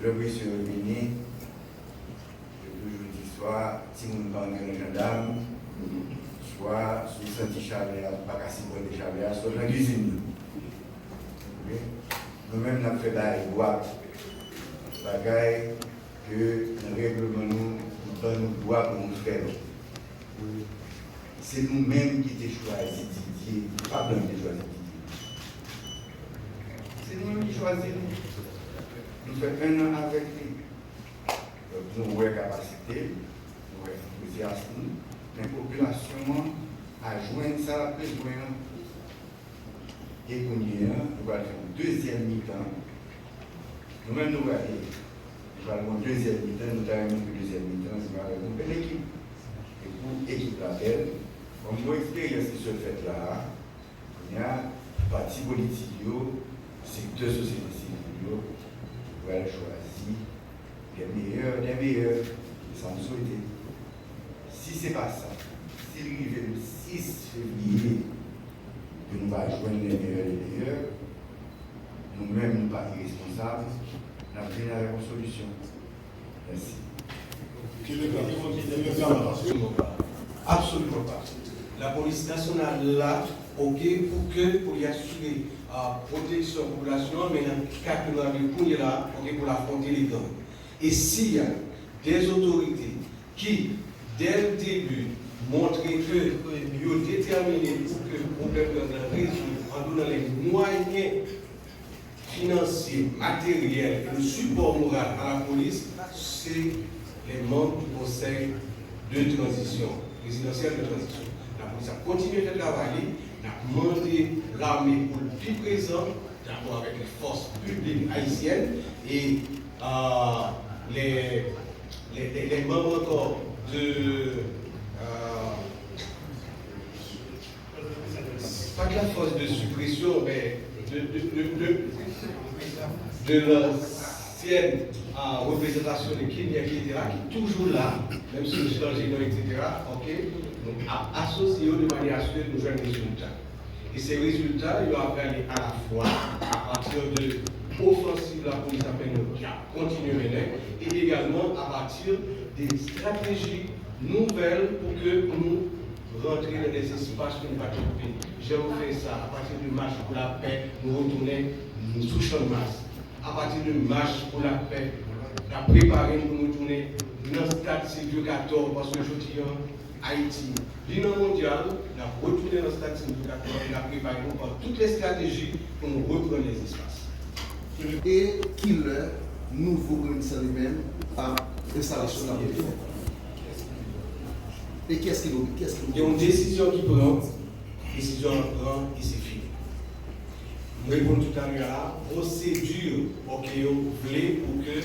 je vais sur le mini, je toujours dis soit, si vous ne parlez pas de gendarme, soit sous senti chaleur, pas qu'à s'y prendre des chaleurs, soit dans la cuisine. Nous-mêmes, nous avons fait des boîtes, bagaille que le règlement nous donne nous doit pour nous faire. C'est nous-mêmes qui avons choisi Didier, pas Blanc qui a choisi Didier. C'est nous-mêmes qui choisissons. Nous faisons un an avec lui. Nous avons une capacité, nous avons enthousiasme, la population a joint ça besoin. Et pour nous allons faire un deuxième mi-temps. Nous-mêmes, nous allons faire un deuxième mi-temps, nous allons faire un deuxième mi-temps, nous allons faire une équipe. Et pour l'équipe laquelle, comme mon expérience qui se fait là, il y a un parti politique, secteur société civile, vous allez choisir les meilleurs, sans nous souhaiter. Si ce n'est pas ça, s'il arrive le 6 février, que nous allons joindre les meilleurs, nous-mêmes, nous ne sommes pas irresponsables, nous allons venir avec une solution. Merci. Absolument pas. La police nationale là, ok, pour y assurer la protection de la population, mais dans le cas que nous avons là, ok, pour affronter les gangs. Et s'il y a des autorités qui, dès le début, montrent que nous sommes déterminés pour que le problème de résoudre en donnant les moyens financiers, matériels et le support moral à la police, c'est les membres du conseil de transition, présidentiel de transition. La police a continué de travailler, a demandé l'armée pour le plus présent, d'abord avec les forces publiques haïtiennes et les membres encore pas de la force de suppression, mais de l'ancienne représentation de Kenya qui était là, qui est toujours là, même si nous sommes dans etc. Ok, donc associé de manière à ce que nous jouons des résultats. Et ces résultats, ils doivent aller à la fois à partir de l'offensive de la police qui a continué à mener, et également à partir des stratégies nouvelles pour que nous rentrions dans des espaces que nous pas occupés. J'ai fait ça à partir du marche pour la paix, nous retourner sous champ de masse. À partir du marche pour la paix, nous avons préparé pour nous retourner dans le stade Silvio 14 parce que je dis Haïti, l'Union mondiale, nous avons retourné dans le stade Silvio 14 et nous avons préparé toutes les stratégies pour nous reprendre les espaces. Et qu'il nouveau commissaire lui-même a l'installation de la police. Et qu'est-ce qu'il veut? Il y a une décision qui prend, décision prend et c'est fini. Je réponds tout à l'heure à la procédure auquel vous voulez pour que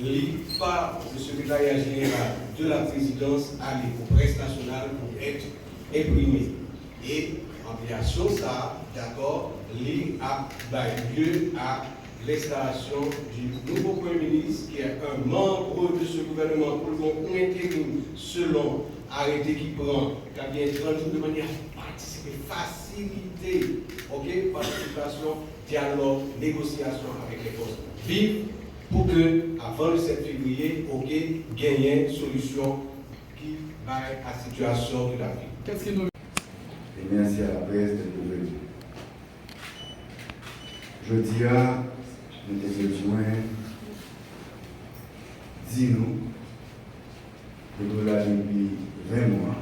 l'IPA, le secrétariat général de la présidence, aille au presse nationale pour être imprimé. Et en création, ça, d'accord, l'IA a lieu à l'installation du nouveau Premier ministre, qui est un membre de ce gouvernement pour le intérim selon arrêté qui prend, qui a bien 30 jours de manière à participer, faciliter, ok, participation, dialogue, négociation avec les forces vives pour que, avant le 7 février, ok, gagner une solution qui va à la situation de la vie. Qu'est-ce que nous... Et merci à la presse de venir. Je dis à nous avons besoin, dis-nous, que nous l'avons depuis 20 mois,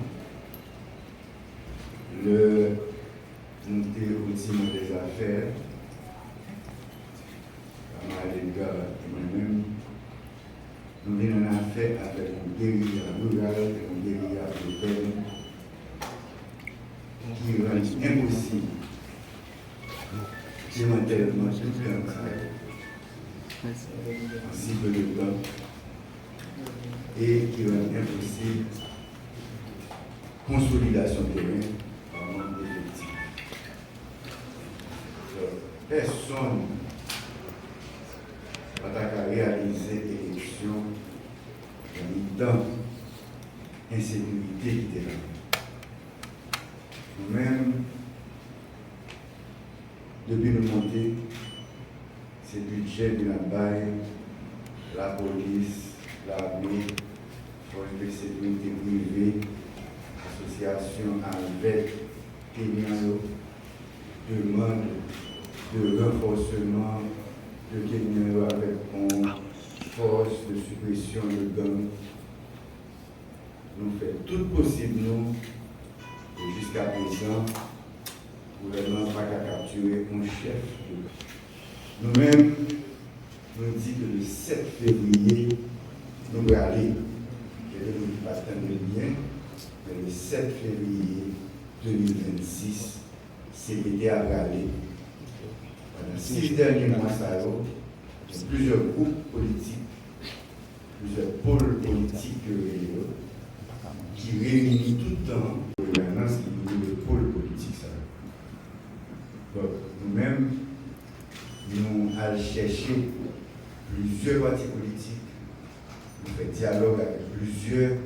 nous avons des affaires, et moi-même, nous avons une affaire avec une guérilla rurale et une guérilla urbaine qui rend impossible démantèlement tout le travail en si peu de temps et qui rend impossible consolidation de terrain par manque d'effectifs. Personne n'a réalisé l'élection dans l'insécurité qui était là. Nous-mêmes, depuis nous monter, c'est le budget de la baille la police, l'armée, forces de sécurité privée, association avec Kenyans, demande de renforcement de Kenyans avec une force de suppression de gangs. Nous faisons tout possible, nous, et jusqu'à présent, le gouvernement n'a pas capturé un chef. Nous-mêmes, nous disons que le 7 février, nous allons aller, je ne dis pas tant de bien, mais le 7 février 2026, CPD a aller. Pendant 6 derniers mois, ça y a plusieurs groupes politiques, plusieurs pôles politiques qui réunissent tout le temps la gouvernance qui est le pôle politique. Donc, nous-mêmes, nous allons chercher plusieurs partis politiques, nous faisons dialogue avec plusieurs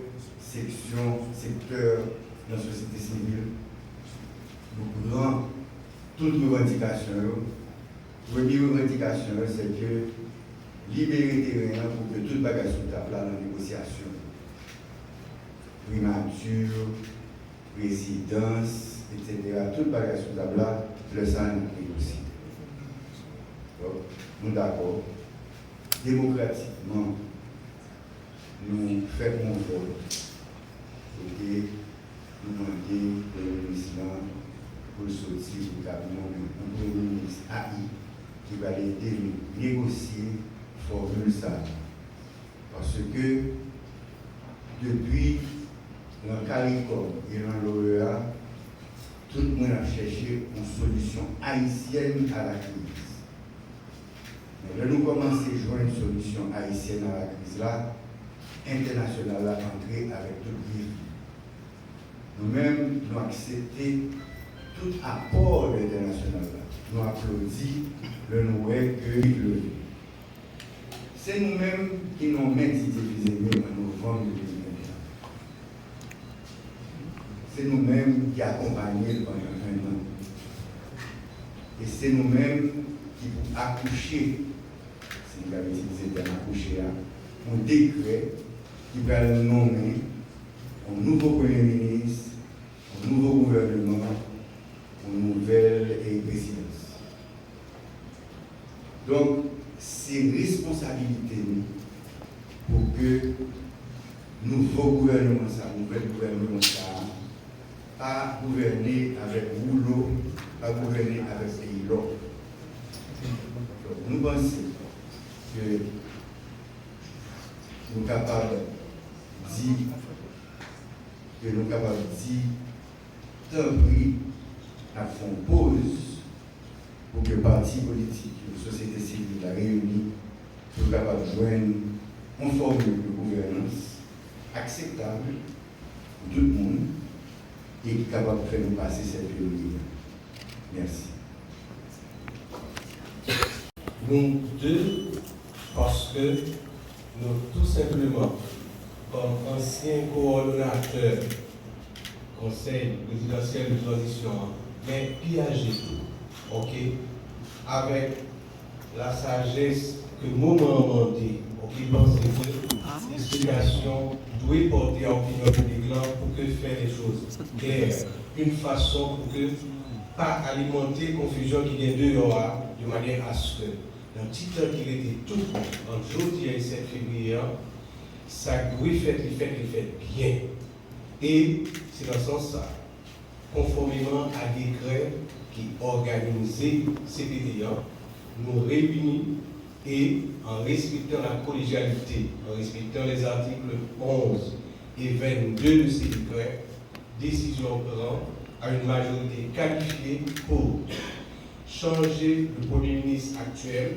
sections, secteurs de la société civile, nous prenons toutes nos revendications. La première revendication, c'est que libérer les terrains pour que tout le bagage soit à plat dans la négociation. Primature, résidence, etc. Tout le bagage soit à plat, le sang est aussi. Donc, nous sommes d'accord. Démocratiquement, nous faisons mon vote. Et nous demandons le ministre pour sortir du cabinet, un premier ministre AI qui va aider nous négocier formule ça. Parce que depuis le CARICOM et le lauréat, tout le monde a cherché une solution haïtienne à la crise. Mais là, nous commençons à jouer une solution haïtienne à la crise là, internationale à entrer avec tout le pays. Nous-mêmes, nous acceptons tout apport de l'international. Nous applaudissons le Noël que nous levons. C'est nous-mêmes qui nous mettons en novembre 2021. C'est nous-mêmes qui accompagnons pendant un an. Et c'est nous-mêmes qui pour accoucher, si nous avons utilisé le terme accoucher, un décret qui va nommer un nouveau Premier ministre, un nouveau gouvernement, une nouvelle présidence. Donc, c'est responsabilité pour que nouveau gouvernement, nouvel gouvernement, pas gouverner avec rouleau, pas gouverner avec pays l'autre. Donc, nous pensons que nous sommes capables de dire, tant pis, à fond pause pour que les partis politiques, la société civile, la réunie, soient capables de joindre une formule de gouvernance acceptable pour tout le monde et capable de faire nous passer cette février. Merci. Nous deux, parce que nous tout simplement, comme ancien coordonnateur Conseil présidentiel de transition, mais piégé tout, ok, avec la sagesse que moment dit, ok, pensez que l'explication doit porter à l'opinion publique pour que faire les choses claires, une façon pour que pas alimenter confusion qui est dehors, de manière à ce que dans le petit temps qu'il était tout en jeudi et 7 février, ça doit faire bien. Et c'est dans ce sens-là, conformément à décret qui organisait CPD, nous réunissons et en respectant la collégialité, en respectant les articles 11 et 22 de ces décrets, décision prend à une majorité qualifiée pour changer le Premier ministre actuel,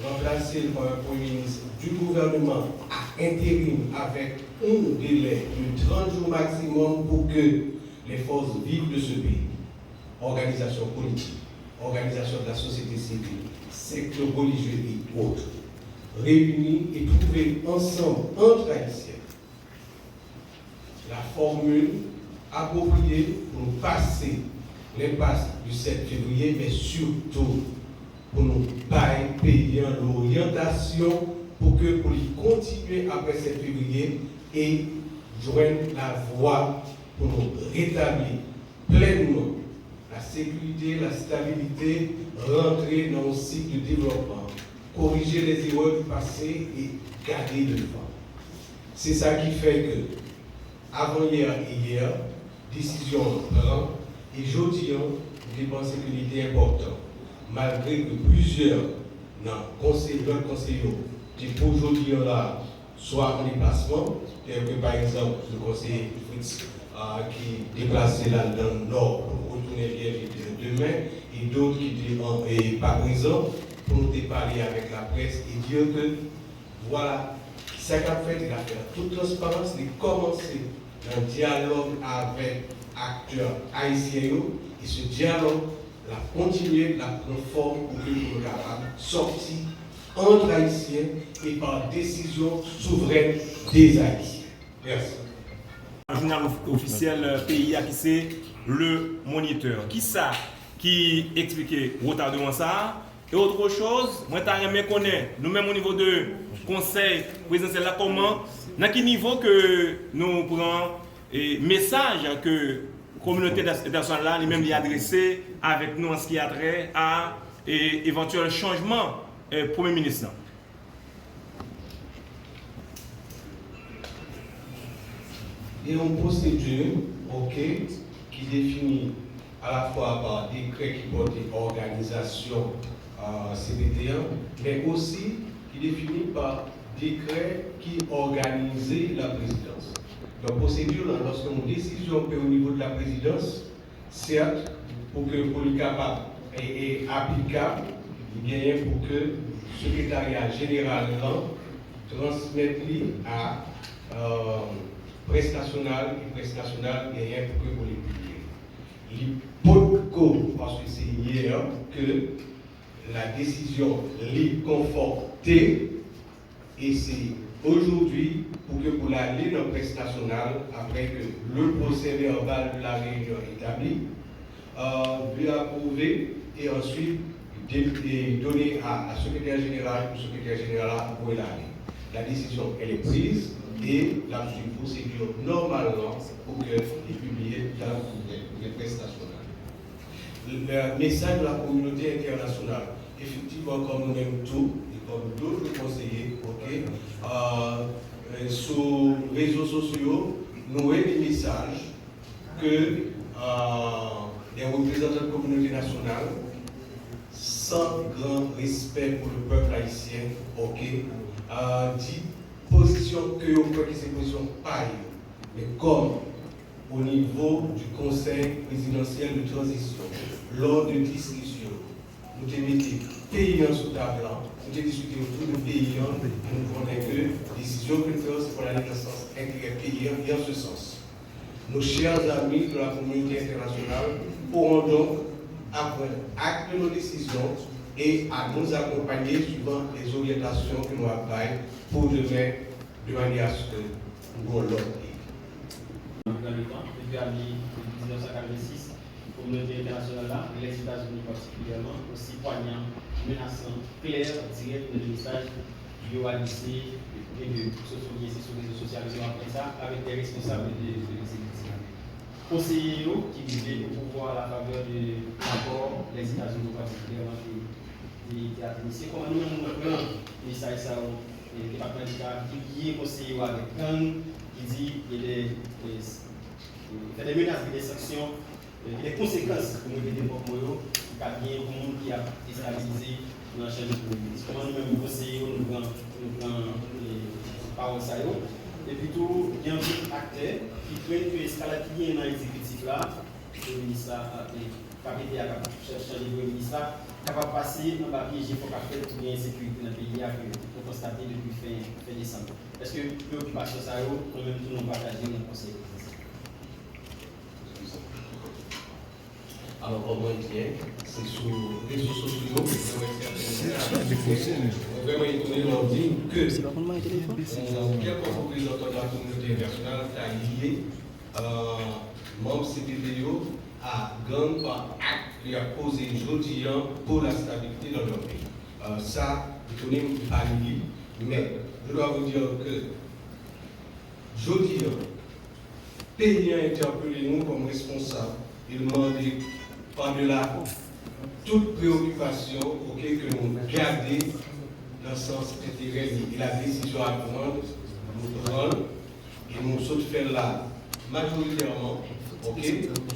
remplacer par un Premier ministre du gouvernement à intérim avec un délai de 30 jours maximum pour que les forces vives de ce pays, organisations politiques, organisations de la société civile, secteurs religieux et autres, réunis et trouver ensemble, entre Haïtiens, la formule appropriée pour passer l'impasse du 7 février, mais surtout pour nous payer l'orientation pour continuer après 7 février et joindre la voie pour nous rétablir pleinement la sécurité, la stabilité, rentrer dans un cycle de développement, corriger les erreurs du passé et garder le vent. C'est ça qui fait que, avant-hier et hier, décision prend et aujourd'hui, je pense qu'il était important, malgré que plusieurs conseillers qui pour aujourd'hui là soit en déplacement, tel que par exemple le conseiller Fritz qui est déplacé là dans le nord pour retourner bien demain et d'autres qui n'étaient pas présents pour nous parler avec la presse et dire que voilà, ça qu'a fait, il a fait toute transparence, il a commencé un dialogue avec acteurs haïtiens et ce dialogue l'a continué, l'a prendre forme pour que nous soyons capables de sortir entre Haïtiens et par décision souveraine des Haïtiens. Merci. Un journal officiel PIA qui c'est le Moniteur. Qui ça qui expliquait retardement ça? Et autre chose, moi je connais nous-mêmes au niveau de conseil présidentiel là comment, dans quel niveau que nous prenons et message que la communauté internationale là lui-même lui adressé avec nous en ce qui a trait à éventuel changement Premier ministre. Il y a une procédure qui définit à la fois par décret qui porte organisation CBT1, mais aussi qui définit par décret qui organise la présidence. Donc, procédure, lorsque une décision est au niveau de la présidence, certes, pour que le capable est applicable, il y a pour que le secrétariat général transmette à presse nationale et presse nationale, il y a pour que vous les publiez. Il parce que c'est hier que la décision est confortée et c'est aujourd'hui pour que vous l'allez dans la presse nationale après que le procès verbal de la réunion établi, lui approuvé et ensuite donné à secrétaire général, le secrétaire général pour l'aller. La décision elle est prise et la procédure normalement pour qu'elle est publiée dans les presse nationales. Le message de la communauté internationale, effectivement, comme nous-mêmes tous, et comme d'autres conseillers, sur les réseaux sociaux, nous avons des messages que les représentants de la communauté nationale, sans grand respect pour le peuple haïtien, dit position que vous croyez que c'est position pareille, mais comme au niveau du Conseil présidentiel de transition, lors de discussion, nous avons mis payants sous table, nous avons discuté autour de payants, nous connaissons que la décision que nous faisons, c'est pour aller dans le sens intérêt payant et en ce sens. Nos chers amis de la communauté internationale pourront donc apprendre acte de nos décisions et à nous accompagner suivant les orientations que nous avons pour demain, de manière à ce que nous allons l'ordre. Dans le temps, depuis l'année 1986, la communauté internationale là, et les États-Unis particulièrement, aussi poignant, menaçant, clair, direct de message du OADC et de socialiser sur les réseaux sociaux après ça, avec des responsables de l'exécutif. Conseillers qui vivaient au pouvoir à la faveur de l'accord, les États-Unis particulièrement, qui a initié. Comment nous avons le message ça, le département d'État qui est conseiller avec gang, qui dit qu'il y a des menaces, des sanctions, des conséquences pour les développements, qui a bien un monde qui a déstabilisé dans la chaîne de politique. Comment nous-mêmes conseillers, nous prenons les paroles ça. Et puis tout, il y a un acteur qui prennent que l'escalade qui vient dans l'exécutif là, le ministre a été à chercher le ministre, capable de passer dans le papier, il faut faire pour bien sécurité dans le pays, pour constater depuis fin décembre. Est-ce que préoccupation ça, nous-mêmes tout nous partageons dans le conseil? Alors, comment dire, c'est sur les réseaux sociaux que vraiment étonné leur dire que quelques représentants de la communauté internationale ont lié membres CPPO à gang par acte qui a posé aujourd'hui pour la stabilité dans leur pays. Ça, étonné pas lié. Mais je dois vous dire que, je dis, pays a interpellé nous comme responsables et demandé par-delà toute préoccupation auquel que nous gardions dans le sens intérêt et la décision à prendre, nous prendre et nous sommes faire là majoritairement,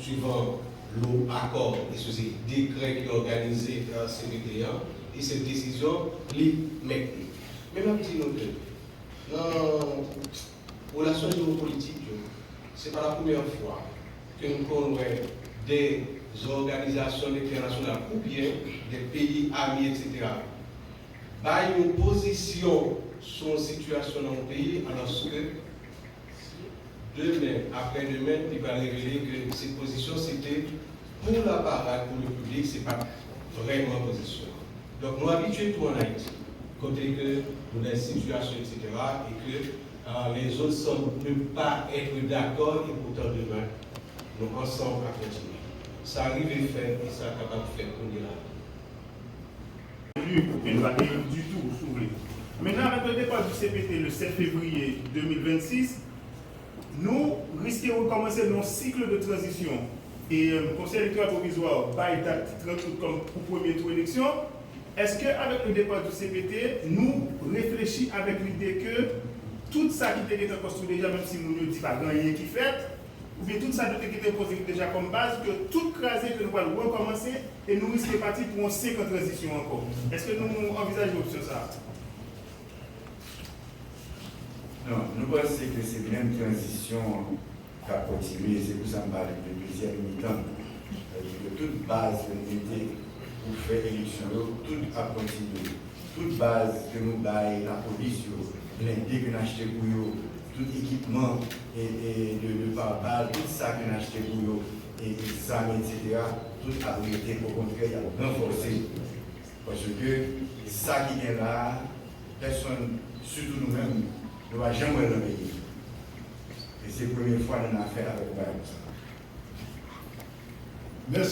suivant l'accord et ce décret qui est organisé par CPT1 et cette décision est maintenue. Mais ma petite note, dans la relation géopolitique, ce n'est pas la première fois que nous connaissons des organisations internationales ou bien des pays amis, etc. Par une position sur une situation dans le pays, alors que demain, après-demain, il va révéler que cette position, c'était pour la parade, pour le public, ce n'est pas vraiment position. Donc, nous habituons tout en Haïti, côté que nous avons des situations, etc., et que les autres semblent ne pas être d'accord, et pourtant demain, nous ensemble à continuer. Ça arrive à faire, et ça est capable de faire qu'on est là. Et nous n'avons du tout s'ouvrir. Maintenant, avec le départ du CPT le 7 février 2026, nous risquons de commencer nos cycle de transition. Et le Conseil électoral provisoire va être 30 août comme pour premier tour d'élection. Est-ce qu'avec le départ du CPT, nous réfléchissons avec l'idée que tout ça qui était construit déjà, même si nous ne disons pas rien qui fait, ou bien tout ça qui était posé déjà comme base, que tout crasé que nous allons recommencer et nous risquons de partir pour une 5 ans de transition encore. Est-ce que nous envisageons l'option ça? Non, nous pensons que c'est bien une transition qui a continué, c'est pour ça que je parle de deuxième mi-temps. Toute base que nous étions pour faire l'élection, tout a continué. Toute base que nous avons, la police, blindé que nous avons acheté pour eux, tout équipement et de pare-balles, tout ça que nous avons acheté pour eux, et ça, etc., tout a été au contraire, il a renforcé. Parce que ça qui est là, personne, surtout nous-mêmes, ne va jamais le payer. Et c'est la première fois qu'on a affaire avec ça. Merci.